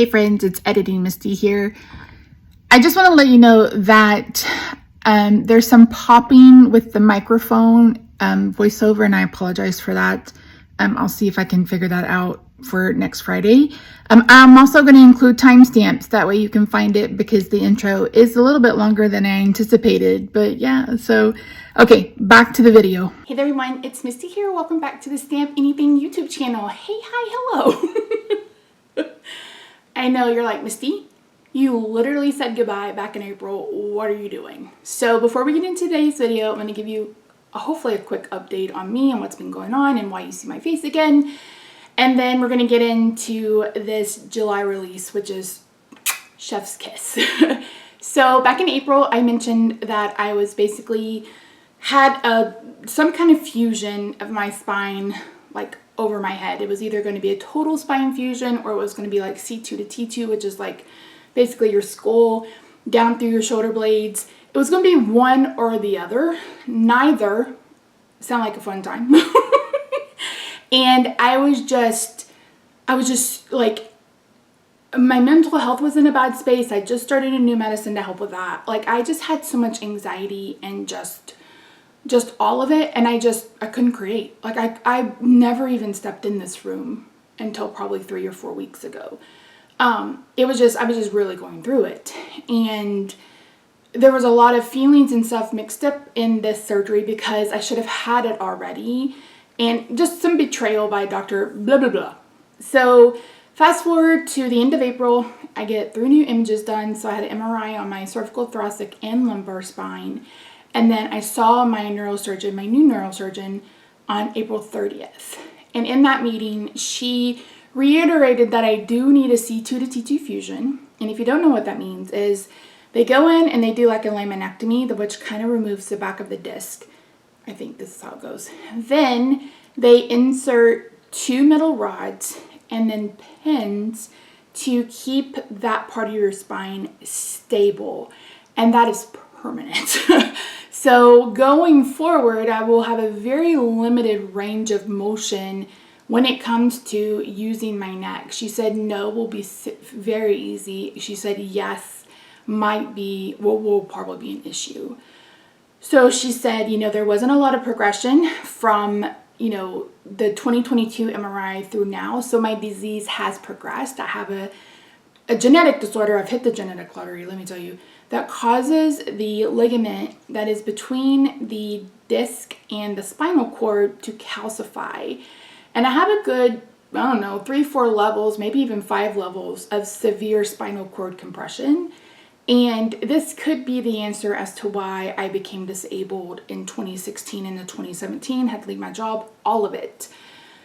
Hey friends, it's Editing Misty here. I just want to let you know that there's some popping with the microphone voiceover, and I apologize for that. I'll see if I can figure that out for next Friday. I'm also going to include timestamps, that way you can find it, because the intro is a little bit longer than I anticipated. But yeah, so okay, back to the video. Hey there everyone, it's Misty here. Welcome back to the Stamp Anything YouTube channel. Hey, hi, hello. I know you're like, Misty, you literally said goodbye back in April. What are you doing? So before we get into today's video, I'm going to give you hopefully a quick update on me and what's been going on and why you see my face again. And then we're going to get into this July release, which is Chef's Kiss. So back in April, I mentioned that I was basically had some kind of fusion of my spine, like over my head. It was either going to be a total spine fusion, or it was going to be like C2 to T2, which is like basically your skull down through your shoulder blades. It was going to be one or the other. Neither sound like a fun time. And I was just like, my mental health was in a bad space. I just started a new medicine to help with that. Like, I just had so much anxiety and just all of it, and I couldn't create. Like, I never even stepped in this room until probably 3 or 4 weeks ago. I was just really going through it, and there was a lot of feelings and stuff mixed up in this surgery because I should have had it already, and just some betrayal by Dr. blah blah blah. So fast forward to the end of April, I get 3 new images done. So I had an MRI on my cervical, thoracic, and lumbar spine. And then I saw my neurosurgeon, my new neurosurgeon, on April 30th. And in that meeting, she reiterated that I do need a C2 to T2 fusion. And if you don't know what that means, is they go in and they do like a laminectomy, which kind of removes the back of the disc. I think this is how it goes. Then they insert 2 metal rods and then pins to keep that part of your spine stable. And that is permanent. So going forward, I will have a very limited range of motion when it comes to using my neck. She said no will be very easy. She said yes might be, will probably be an issue. So she said, there wasn't a lot of progression from, the 2022 MRI through now. So my disease has progressed. I have a genetic disorder. I've hit the genetic lottery, let me tell you, that causes the ligament that is between the disc and the spinal cord to calcify. And I have a good, 3-4 levels, maybe even 5 levels of severe spinal cord compression. And this could be the answer as to why I became disabled in 2016 and 2017, had to leave my job, all of it.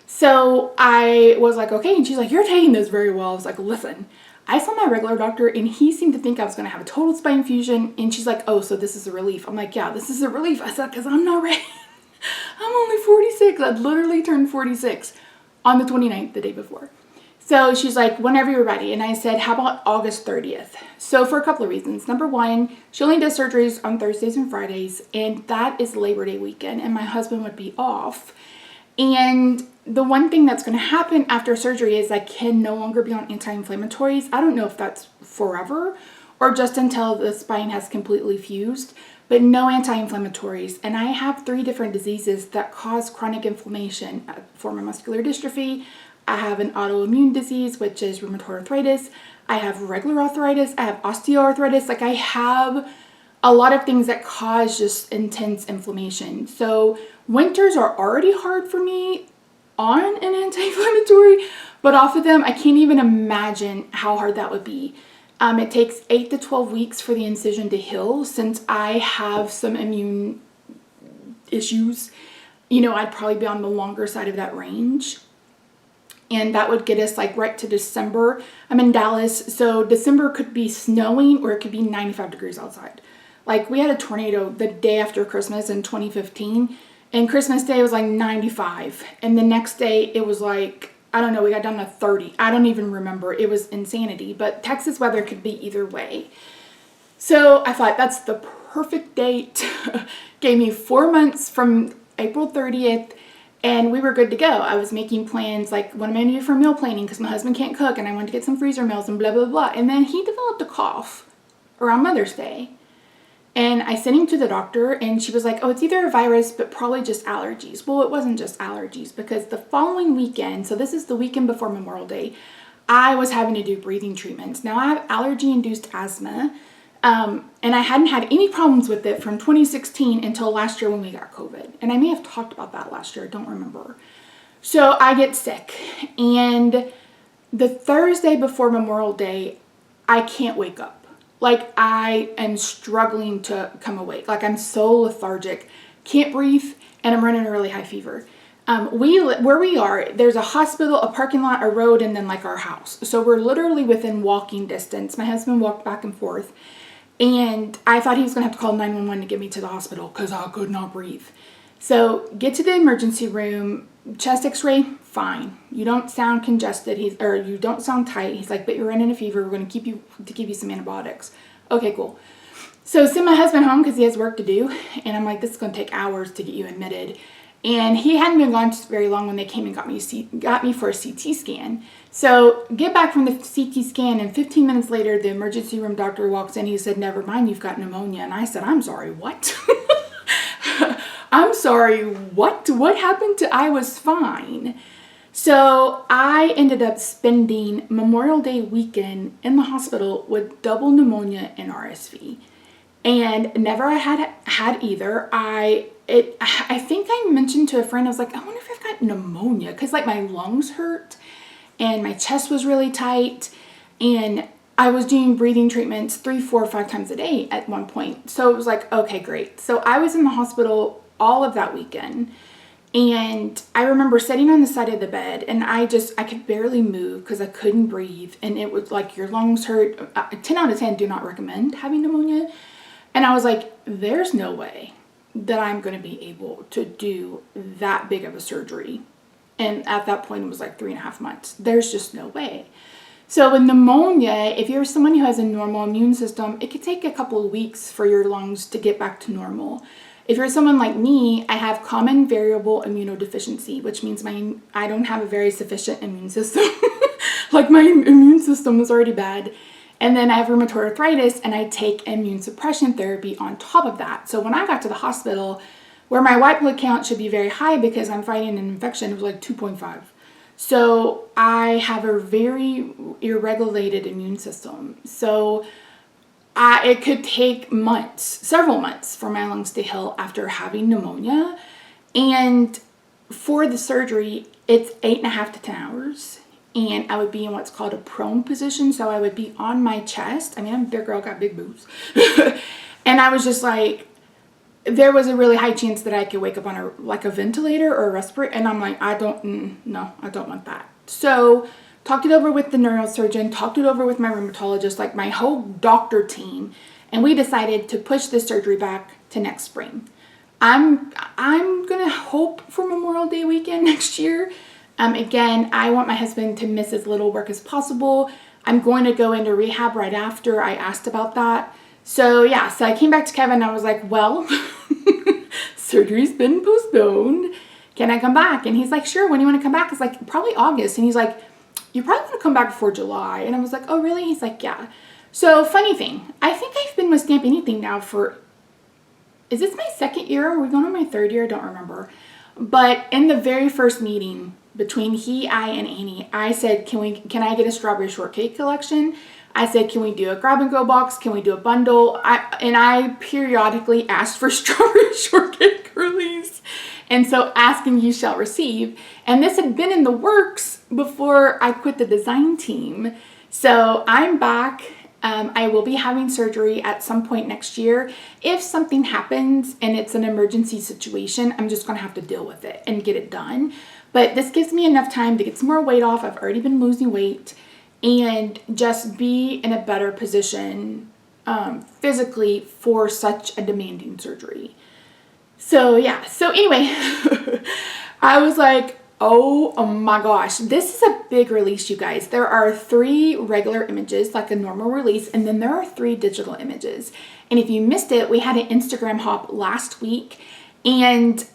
So I was like, okay. And she's like, you're taking this very well. I was like, listen, I saw my regular doctor and he seemed to think I was going to have a total spine fusion. And she's like, oh, so this is a relief. I'm like, yeah, this is a relief. I said, because I'm not ready. I'm only 46. I literally turned 46 on the 29th, the day before. So she's like, whenever you're ready. And I said, how about August 30th? So for a couple of reasons. Number one, she only does surgeries on Thursdays and Fridays, and that is Labor Day weekend, and my husband would be off. And the one thing that's going to happen after surgery is I can no longer be on anti-inflammatories. I don't know if that's forever or just until the spine has completely fused, but no anti-inflammatories. And I have 3 different diseases that cause chronic inflammation: a form of muscular dystrophy, I have an autoimmune disease, which is rheumatoid arthritis, I have regular arthritis, I have osteoarthritis. Like, I have a lot of things that cause just intense inflammation. So winters are already hard for me on an anti-inflammatory, but off of them, I can't even imagine how hard that would be. It takes 8 to 12 weeks for the incision to heal. Since I have some immune issues, I'd probably be on the longer side of that range. And that would get us like right to December. I'm in Dallas, so December could be snowing or it could be 95 degrees outside. Like, we had a tornado the day after Christmas in 2015, and Christmas Day was like 95. And the next day it was like, I don't know, we got down to 30. I don't even remember. It was insanity, but Texas weather could be either way. So I thought that's the perfect date. Gave me 4 months from April 30th And we were good to go. I was making plans, like, what am I going to do for meal planning? Because my husband can't cook and I wanted to get some freezer meals and blah, blah, blah. And then he developed a cough around Mother's Day. And I sent him to the doctor and she was like, oh, it's either a virus, but probably just allergies. Well, it wasn't just allergies because the following weekend, so this is the weekend before Memorial Day, I was having to do breathing treatments. Now, I have allergy-induced asthma, and I hadn't had any problems with it from 2016 until last year when we got COVID. And I may have talked about that last year, I don't remember. So I get sick, and the Thursday before Memorial Day, I can't wake up. Like, I am struggling to come awake. Like, I'm so lethargic, can't breathe, and I'm running a really high fever. Where we are, there's a hospital, a parking lot, a road, and then like our house. So we're literally within walking distance. My husband walked back and forth, and I thought he was gonna have to call 911 to get me to the hospital because I could not breathe. So get to the emergency room, chest x-ray, fine. You don't sound congested, you don't sound tight. He's like, but you're running a fever, we're gonna give you some antibiotics. Okay, cool. So send my husband home because he has work to do, and I'm like, this is gonna take hours to get you admitted. And he hadn't been gone very long when they came and got me for a CT scan. So get back from the CT scan, and 15 minutes later, the emergency room doctor walks in. He said, never mind, you've got pneumonia. And I said, I'm sorry, what? I'm sorry, what? What happened to, I was fine. So I ended up spending Memorial Day weekend in the hospital with double pneumonia and RSV. And never had either. I think I mentioned to a friend, I was like, I wonder if I've got pneumonia, because like my lungs hurt and my chest was really tight, and I was doing breathing treatments 3, 4, 5 times a day at one point. So it was like, okay, great. So I was in the hospital all of that weekend, and I remember sitting on the side of the bed, and I could barely move because I couldn't breathe, and it was like, your lungs hurt. 10 out of 10 do not recommend having pneumonia. And I was like, there's no way that I'm going to be able to do that big of a surgery. And at that point, it was like 3.5 months. There's just no way. So with pneumonia, if you're someone who has a normal immune system, it could take a couple of weeks for your lungs to get back to normal. If you're someone like me, I have common variable immunodeficiency, which means I don't have a very sufficient immune system. Like, my immune system is already bad. And then I have rheumatoid arthritis, and I take immune suppression therapy on top of that. So when I got to the hospital, where my white blood count should be very high because I'm fighting an infection, it was like 2.5. So I have a very irregulated immune system. So it could take months, several months, for my lungs to heal after having pneumonia. And for the surgery, it's 8.5 to 10 hours. And I would be in what's called a prone position. So I would be on my chest. I mean, I'm a big girl, got big boobs. And I was just like, there was a really high chance that I could wake up on a ventilator or a respirator. And I'm like, no, I don't want that. So talked it over with the neurosurgeon, talked it over with my rheumatologist, like my whole doctor team. And we decided to push this surgery back to next spring. I'm going to hope for Memorial Day weekend next year. Again, I want my husband to miss as little work as possible. I'm going to go into rehab right after. I asked about that. So yeah, so I came back to Kevin and I was like, well, surgery's been postponed. Can I come back? And he's like, sure, when do you want to come back? It's like, probably August. And he's like, you probably want to come back before July. And I was like, oh, really? He's like, yeah. So funny thing, I think I've been with Stamp Anything now is this my second year? Are we going on my third year? I don't remember. But in the very first meeting between I, and Annie, I said, can I get a strawberry shortcake collection? I said, can we do a grab and go box? Can we do a bundle? I periodically asked for strawberry shortcake girlies. And so ask and you shall receive. And this had been in the works before I quit the design team. So I'm back. I will be having surgery at some point next year. If something happens and it's an emergency situation, I'm just going to have to deal with it and get it done. But this gives me enough time to get some more weight off. I've already been losing weight, and just be in a better position physically for such a demanding surgery. So yeah, so anyway, I was like, oh my gosh, this is a big release, you guys. There are 3 regular images, like a normal release, and then there are 3 digital images. And if you missed it, we had an Instagram hop last week, and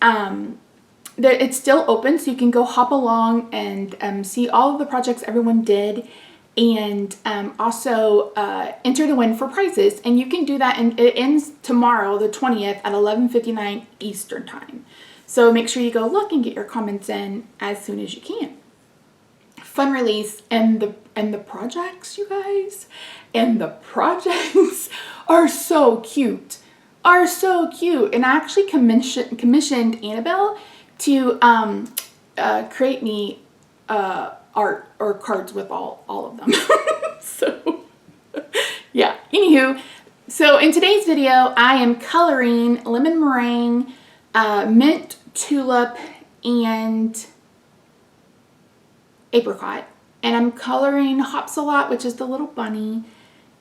it's still open, so you can go hop along and see all of the projects everyone did, and also enter to win for prizes. And you can do that, and it ends tomorrow, the 20th at 11:59 Eastern time. So make sure you go look and get your comments in as soon as you can. Fun release, and the projects, you guys, and the projects are so cute. And I actually commissioned Annabelle to create me art or cards with all of them. So yeah, anywho, so in today's video I am coloring Lemon Meringue, Mint, Tulip, and Apricot, and I'm coloring Hopsalot, which is the little bunny,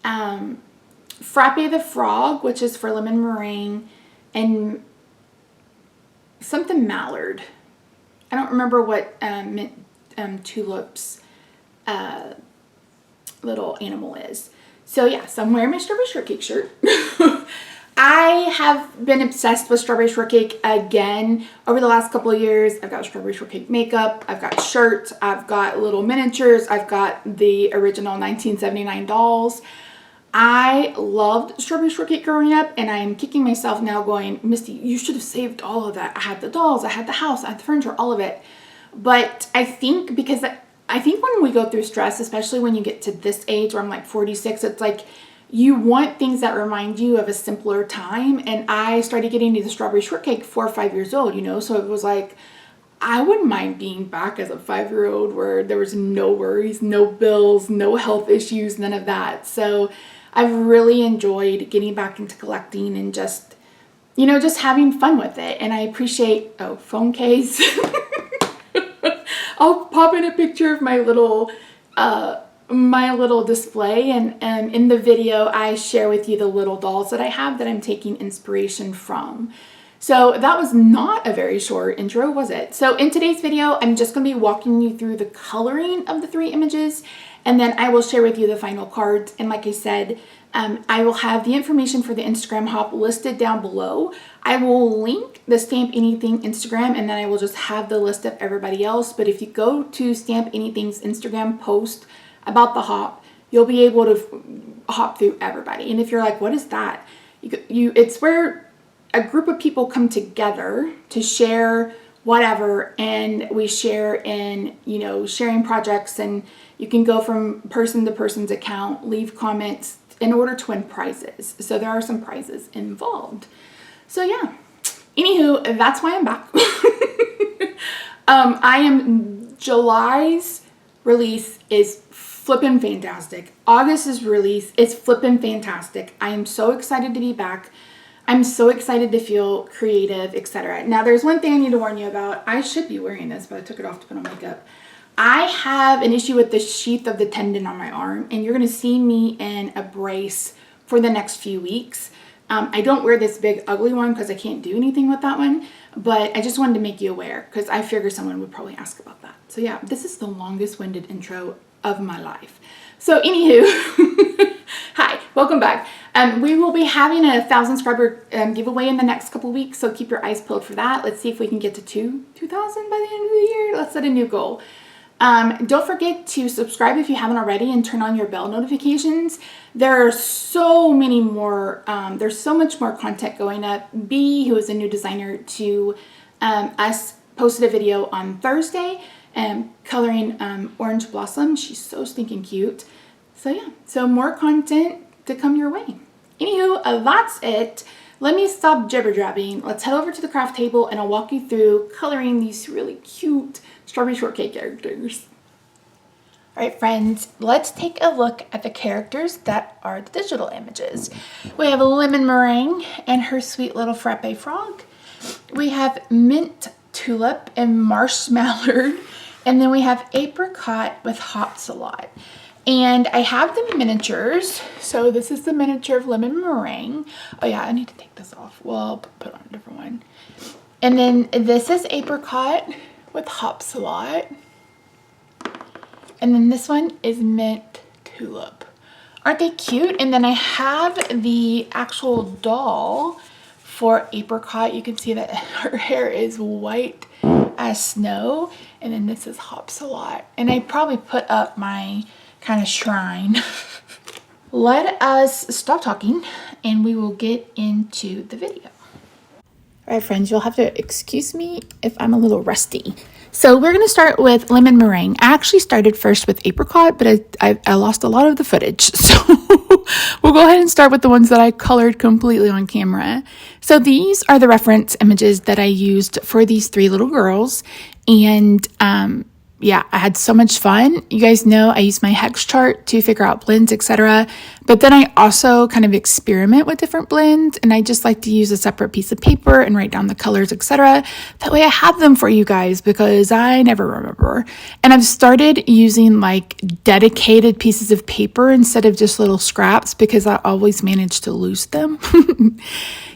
Frappe the Frog, which is for Lemon Meringue, and something Mallard. I don't remember what Mint Tulip's little animal is. So yeah, so I'm wearing my Strawberry Shortcake shirt. I have been obsessed with Strawberry Shortcake again over the last couple of years. I've got Strawberry Shortcake makeup, I've got shirts, I've got little miniatures, I've got the original 1979 dolls. I loved Strawberry Shortcake growing up, and I am kicking myself now going, Misty, you should have saved all of that. I had the dolls, I had the house, I had the furniture, all of it. But I think because I think when we go through stress, especially when you get to this age where I'm like 46, it's like you want things that remind you of a simpler time. And I started getting into the Strawberry Shortcake 4 or 5 years old, you know, so it was like, I wouldn't mind being back as a 5-year-old where there was no worries, no bills, no health issues, none of that. So I've really enjoyed getting back into collecting and just, you know, just having fun with it. And I appreciate, oh, phone case. I'll pop in a picture of my little display, and in the video I share with you the little dolls that I have that I'm taking inspiration from. So that was not a very short intro, was it? So in today's video, I'm just going to be walking you through the coloring of the 3 images, and then I will share with you the final cards. And like I said, I will have the information for the Instagram hop listed down below. I will link the Stamp Anything Instagram, and then I will just have the list of everybody else. But if you go to Stamp Anything's Instagram post about the hop, you'll be able to hop through everybody. And if you're like, what is that? It's where a group of people come together to share whatever, and we share in, you know, sharing projects, and you can go from person to person's account, leave comments in order to win prizes. So there are some prizes involved. So yeah, anywho, that's why I'm back. July's release is flippin' fantastic. August's release is flippin' fantastic. I am so excited to be back. I'm so excited to feel creative, etc. Now, there's one thing I need to warn you about. I should be wearing this, but I took it off to put on makeup. I have an issue with the sheath of the tendon on my arm, and you're going to see me in a brace for the next few weeks. I don't wear this big ugly one because I can't do anything with that one, but I just wanted to make you aware because I figure someone would probably ask about that. So yeah, this is the longest winded intro of my life. So anywho, hi, welcome back. We will be having a 1,000 subscriber giveaway in the next couple weeks, so keep your eyes peeled for that. Let's see if we can get to 2,000 by the end of the year. Let's set a new goal. Don't forget to subscribe if you haven't already, and turn on your bell notifications. There are so many more, there's so much more content going up. B, who is a new designer to us, posted a video on Thursday coloring Orange Blossom. She's so stinking cute. So yeah, so more content to come your way. Anywho, that's it. Let me stop jibber-jabbing. Let's head over to the craft table, and I'll walk you through coloring these really cute Strawberry Shortcake characters. All right, friends, let's take a look at the characters that are the digital images. We have Lemon Meringue and her sweet little frappe frog. We have Mint, Tulip, and Marshmallow. And then we have Apricot with Hopsalot. And I have the miniatures. So this is the miniature of Lemon Meringue. Oh yeah, I need to take this off. Well, I'll put on a different one. And then this is Apricot with Hopsalot. And then this one is Mint, Tulip. Aren't they cute? And then I have the actual doll for Apricot. You can see that her hair is white as snow. And then this is Hops a Lot. And I probably put up my kind of shrine. Let us stop talking and we will get into the video. All right, friends, you'll have to excuse me if I'm a little rusty. So we're going to start with Lemon Meringue. I actually started first with Apricot, but I lost a lot of the footage. So we'll go ahead and start with the ones that I colored completely on camera. So these are the reference images that I used for these three little girls. And yeah, I had so much fun. You guys know I use my hex chart to figure out blends, etc. But then I also kind of experiment with different blends, and I just like to use a separate piece of paper and write down the colors, etc. That way I have them for you guys because I never remember. And I've started using like dedicated pieces of paper instead of just little scraps because I always manage to lose them.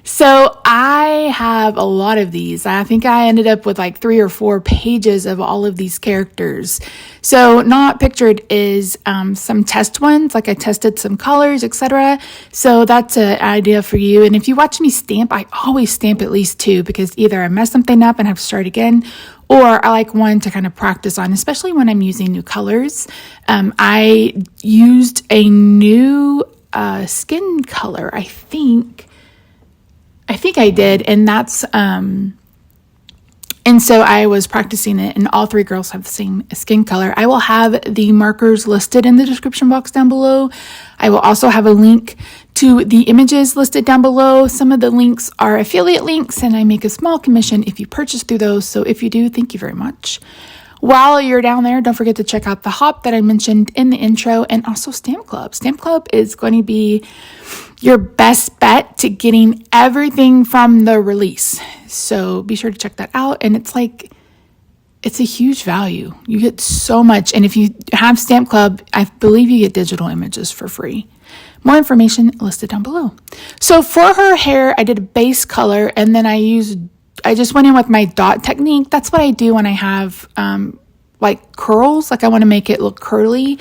So I have a lot of these. I think I ended up with like 3 or 4 pages of all of these characters. So not pictured is some test ones, like I tested some colors, etc. So that's an idea for you. And if you watch me stamp, I always stamp at least 2 because either I mess something up and have to start again, or I like one to kind of practice on, especially when I'm using new colors. I used a new skin color, I think I did, and that's, and so I was practicing it, and all 3 girls have the same skin color. I will have the markers listed in the description box down below. I will also have a link to the images listed down below. Some of the links are affiliate links, and I make a small commission if you purchase through those, so if you do, thank you very much. While you're down there, don't forget to check out the hop that I mentioned in the intro, and also Stamp Club. Stamp Club is going to be your best bet to getting everything from the release. So be sure to check that out. And it's a huge value. You get so much. And if you have Stamp Club, I believe you get digital images for free. More information listed down below. So for her hair, I did a base color, and then I just went in with my dot technique. That's what I do when I have like curls, like I want to make it look curly.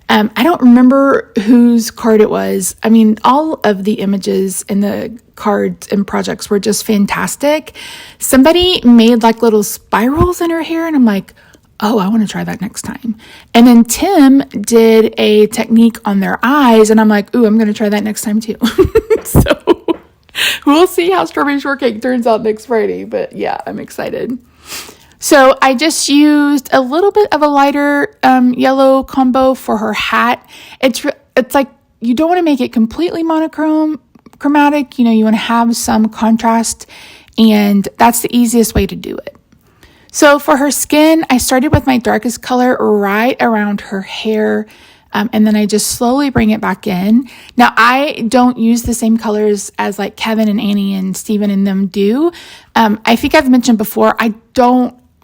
I don't remember whose card it was. I mean, all of the images in the cards and projects were just fantastic. Somebody made like little spirals in her hair, and I'm like, oh, I want to try that next time. And then Tim did a technique on their eyes, and I'm like, ooh, I'm going to try that next time too. So we'll see how Strawberry Shortcake turns out next Friday, but yeah, I'm excited. So I just used a little bit of a lighter yellow combo for her hat. It's like you don't want to make it completely chromatic. You know, you want to have some contrast, and that's the easiest way to do it. So for her skin, I started with my darkest color right around her hair, and then I just slowly bring it back in. Now, I don't use the same colors as like Kevin and Annie and Steven and them do. I think I've mentioned before,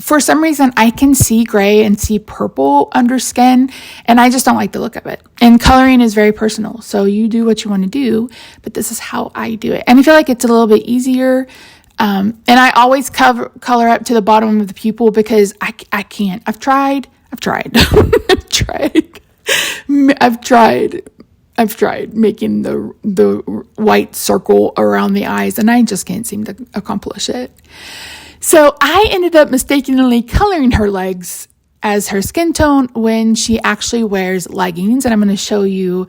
for some reason, I can see gray and see purple under skin, and I just don't like the look of it. And coloring is very personal, so you do what you want to do, but this is how I do it. And I feel like it's a little bit easier. And I always color up to the bottom of the pupil because I can't. I've tried. I've tried making the white circle around the eyes, and I just can't seem to accomplish it. So I ended up mistakenly coloring her legs as her skin tone when she actually wears leggings. And I'm going to show you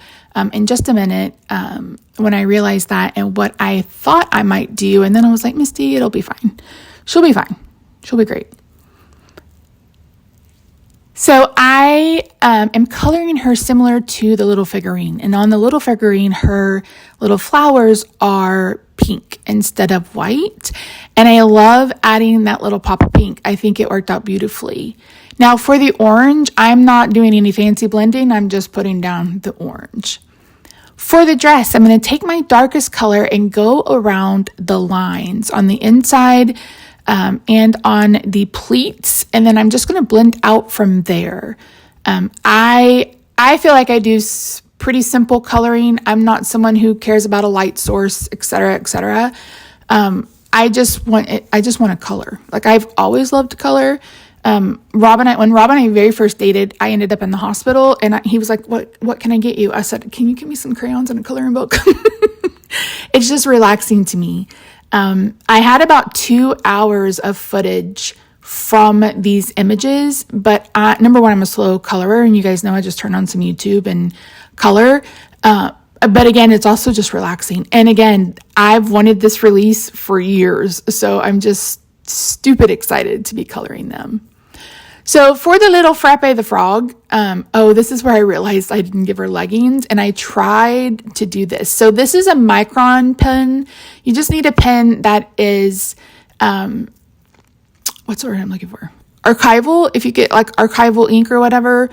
in just a minute when I realized that and what I thought I might do. And then I was like, Misty, it'll be fine. She'll be fine. She'll be great. So I am coloring her similar to the little figurine. And on the little figurine, her little flowers are pink instead of white. And I love adding that little pop of pink. I think it worked out beautifully. Now for the orange, I'm not doing any fancy blending. I'm just putting down the orange. For the dress, I'm going to take my darkest color and go around the lines on the inside and on the pleats, and then I'm just going to blend out from there. I feel like I do pretty simple coloring. I'm not someone who cares about a light source, etc., etc. I just want to color. Like I've always loved to color. When Rob and I very first dated, I ended up in the hospital, and he was like, "What can I get you?" I said, "Can you get me some crayons and a coloring book?" It's just relaxing to me. I had about 2 hours of footage from these images, but number one, I'm a slow colorer, and you guys know I just turn on some YouTube and color. But again, it's also just relaxing. And again, I've wanted this release for years, so I'm just stupid excited to be coloring them. So for the little Frappe the Frog, this is where I realized I didn't give her leggings, and I tried to do this. So this is a micron pen. You just need a pen that is, what's the word I'm looking for? Archival. If you get like archival ink or whatever,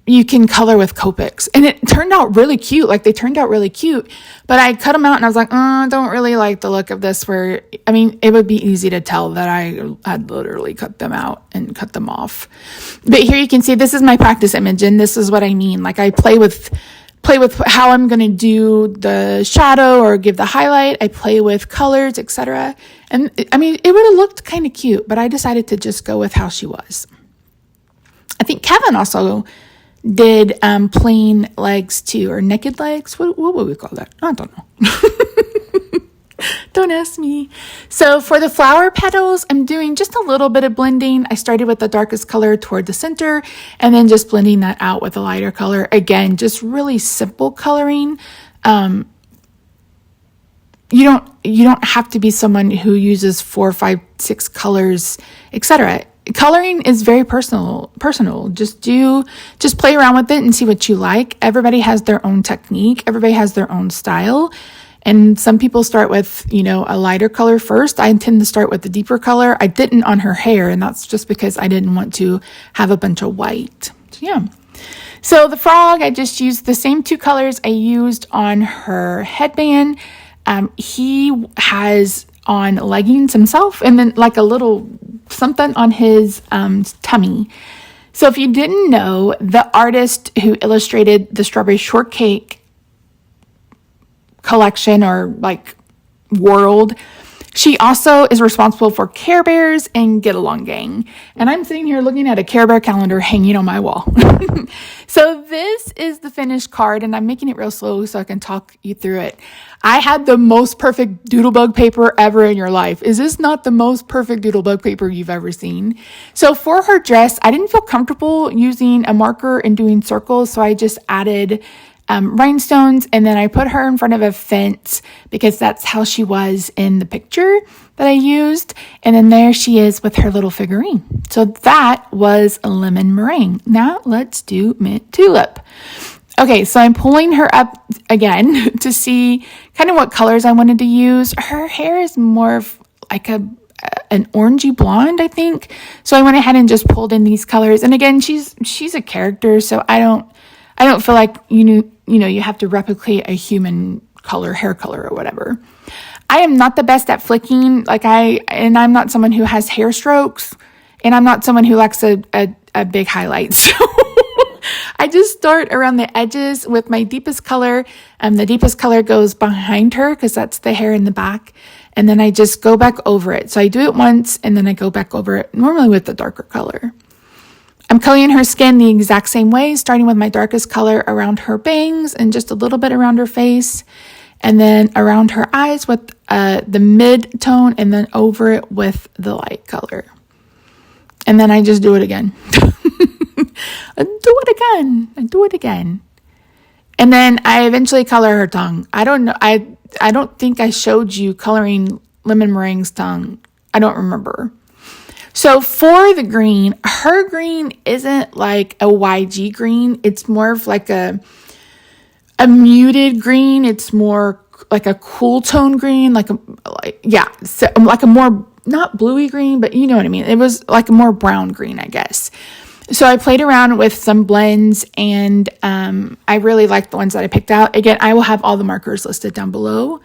you can color with Copics. And it turned out really cute. Like, they turned out really cute. But I cut them out and I was like, I don't really like the look of this. It would be easy to tell that I had literally cut them out and cut them off. But here you can see this is my practice image, and this is what I mean. Like, I play with how I'm going to do the shadow or give the highlight. I play with colors, etc. And it would have looked kind of cute, but I decided to just go with how she was. I think Kevin also did plain legs too, or naked legs. What would we call that? I don't know. Don't ask me. So for the flower petals, I'm doing just a little bit of blending. I started with the darkest color toward the center, and then just blending that out with a lighter color. Again, just really simple coloring. You don't have to be someone who uses 4, 5, 6 colors, etc. Coloring is very personal. Just play around with it and see what you like. Everybody has their own technique. Everybody has their own style. And some people start with, a lighter color first. I tend to start with the deeper color. I didn't on her hair, and that's just because I didn't want to have a bunch of white. So, yeah. So the frog, I just used the same 2 colors I used on her headband. He has on leggings himself, and then like a little something on his tummy. So if you didn't know, the artist who illustrated the Strawberry Shortcake collection, or like world, she also is responsible for Care Bears and Get Along Gang. And I'm sitting here looking at a Care Bear calendar hanging on my wall. So this is the finished card, and I'm making it real slow so I can talk you through it. I had the most perfect doodlebug paper ever in your life. Is this not the most perfect doodlebug paper you've ever seen? So for her dress, I didn't feel comfortable using a marker and doing circles, so I just added rhinestones, and then I put her in front of a fence because that's how she was in the picture that I used. And then there she is with her little figurine. So that was a Lemon Meringue. Now let's do Mint Tulip. Okay, so I'm pulling her up again to see kind of what colors I wanted to use. Her hair is more of like an orangey blonde, I think. So I went ahead and just pulled in these colors. And again, she's a character, so I don't feel like you have to replicate a human color, hair color or whatever. I am not the best at flicking, and I'm not someone who has hair strokes, and I'm not someone who likes a big highlight. So I just start around the edges with my deepest color. The deepest color goes behind her because that's the hair in the back. And then I just go back over it. So I do it once, and then I go back over it, normally with the darker color. I'm coloring her skin the exact same way, starting with my darkest color around her bangs and just a little bit around her face, and then around her eyes with the mid-tone, and then over it with the light color. And then I just do it again. I do it again. And then I eventually color her tongue. I don't know. I don't think I showed you coloring Lemon Meringue's tongue. I don't remember. So for the green, her green isn't like a YG green. It's more of like a muted green. It's more like a cool tone green, so like a more, not bluey green, but you know what I mean. It was like a more brown green, I guess. So I played around with some blends, and I really liked the ones that I picked out. Again, I will have all the markers listed down below.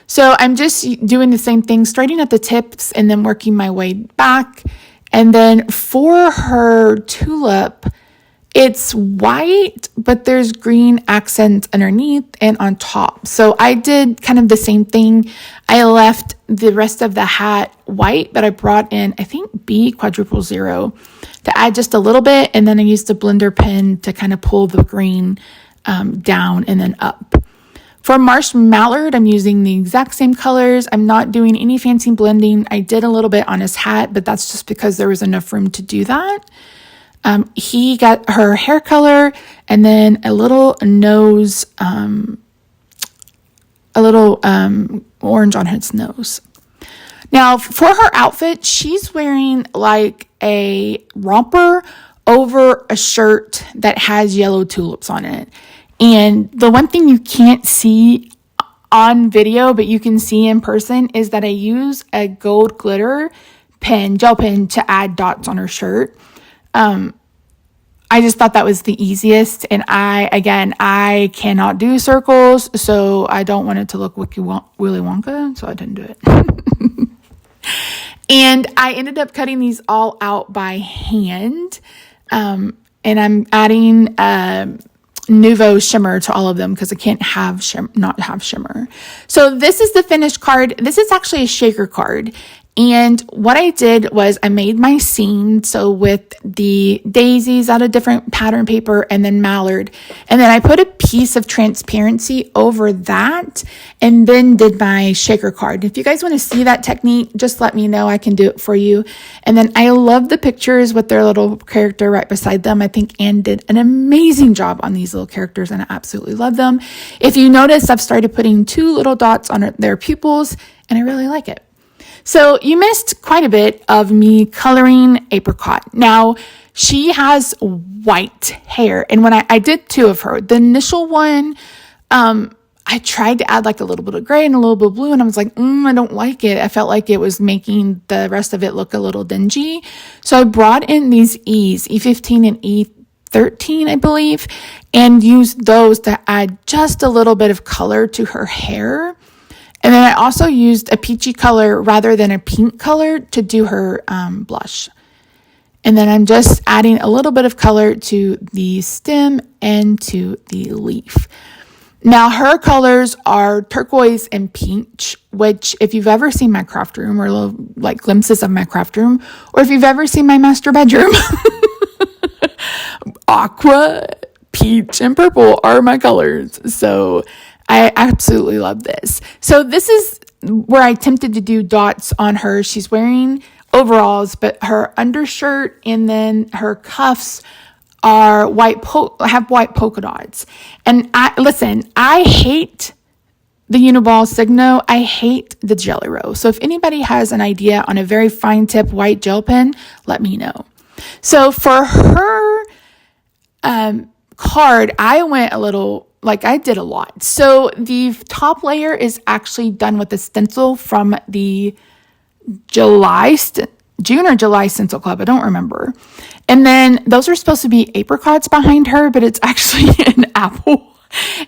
So I'm just doing the same thing, starting at the tips and then working my way back. And then for her tulip, it's white, but there's green accents underneath and on top. So I did kind of the same thing. I left the rest of the hat white, but I brought in, I think, B quadruple 0 to add just a little bit. And then I used the blender pen to kind of pull the green down and then up. For Marsh Mallard, I'm using the exact same colors. I'm not doing any fancy blending. I did a little bit on his hat, but that's just because there was enough room to do that. He got her hair color and then a little nose, orange on his nose. Now, for her outfit, she's wearing like a romper over a shirt that has yellow tulips on it. And the one thing you can't see on video, but you can see in person, is that I use a gold glitter pen, gel pen, to add dots on her shirt. I just thought that was the easiest. And I cannot do circles, so I don't want it to look Willy Wonka, so I didn't do it. And I ended up cutting these all out by hand. And I'm adding Nuvo shimmer to all of them because I can't not have shimmer. So this is the finished card. This is actually a shaker card. And what I did was I made my scene, so with the daisies out of different pattern paper and then mallard. And then I put a piece of transparency over that and then did my shaker card. If you guys want to see that technique, just let me know. I can do it for you. And then I love the pictures with their little character right beside them. I think Anne did an amazing job on these little characters and I absolutely love them. If you notice, I've started putting 2 little dots on their pupils and I really like it. So you missed quite a bit of me coloring Apricot. Now, she has white hair. And when I did 2 of her, the initial one, I tried to add like a little bit of gray and a little bit of blue. And I was like, I don't like it. I felt like it was making the rest of it look a little dingy. So I brought in these E's, E15 and E13, I believe, and used those to add just a little bit of color to her hair. And then I also used a peachy color rather than a pink color to do her blush. And then I'm just adding a little bit of color to the stem and to the leaf. Now her colors are turquoise and peach, which if you've ever seen my craft room or little like glimpses of my craft room, or if you've ever seen my master bedroom, aqua, peach, and purple are my colors. So I absolutely love this. So this is where I attempted to do dots on her. She's wearing overalls, but her undershirt and then her cuffs are have white polka dots. And I hate the Uniball Signo. I hate the Jelly Roll. So if anybody has an idea on a very fine tip white gel pen, let me know. So for her card, I went I did a lot. So the top layer is actually done with a stencil from the June or July Stencil Club. I don't remember. And then those are supposed to be apricots behind her, but it's actually an apple.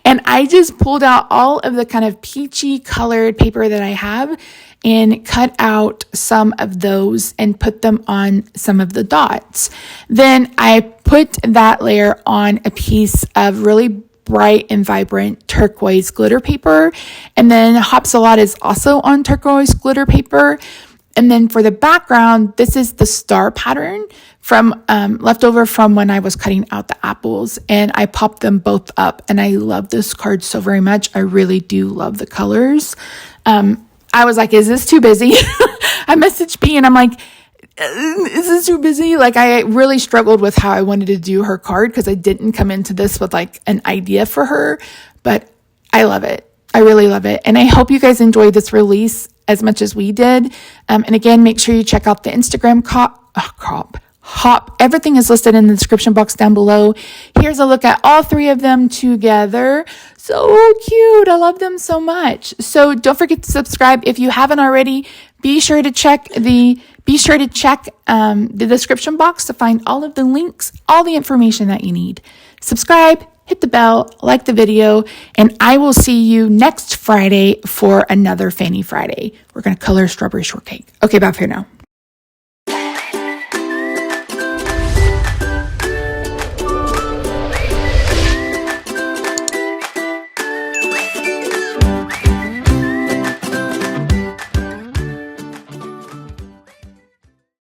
And I just pulled out all of the kind of peachy colored paper that I have and cut out some of those and put them on some of the dots. Then I put that layer on a piece of really bright and vibrant turquoise glitter paper. And then Hop Salad is also on turquoise glitter paper. And then for the background, this is the star pattern from leftover from when I was cutting out the apples, and I popped them both up. And I love this card so very much. I really do love the colors. I was like, is this too busy? I messaged P and I'm like, is this too busy? Like I really struggled with how I wanted to do her card because I didn't come into this with like an idea for her, but I love it. I really love it. And I hope you guys enjoyed this release as much as we did. And again, make sure you check out the Instagram Hop. Everything is listed in the description box down below. Here's a look at all 3 of them together. So cute. I love them so much. So don't forget to subscribe if you haven't already. Be sure to check the description box to find all of the links, all the information that you need. Subscribe, hit the bell, like the video, and I will see you next Friday for another Fanny Friday. We're going to color Strawberry Shortcake. Okay, bye for now.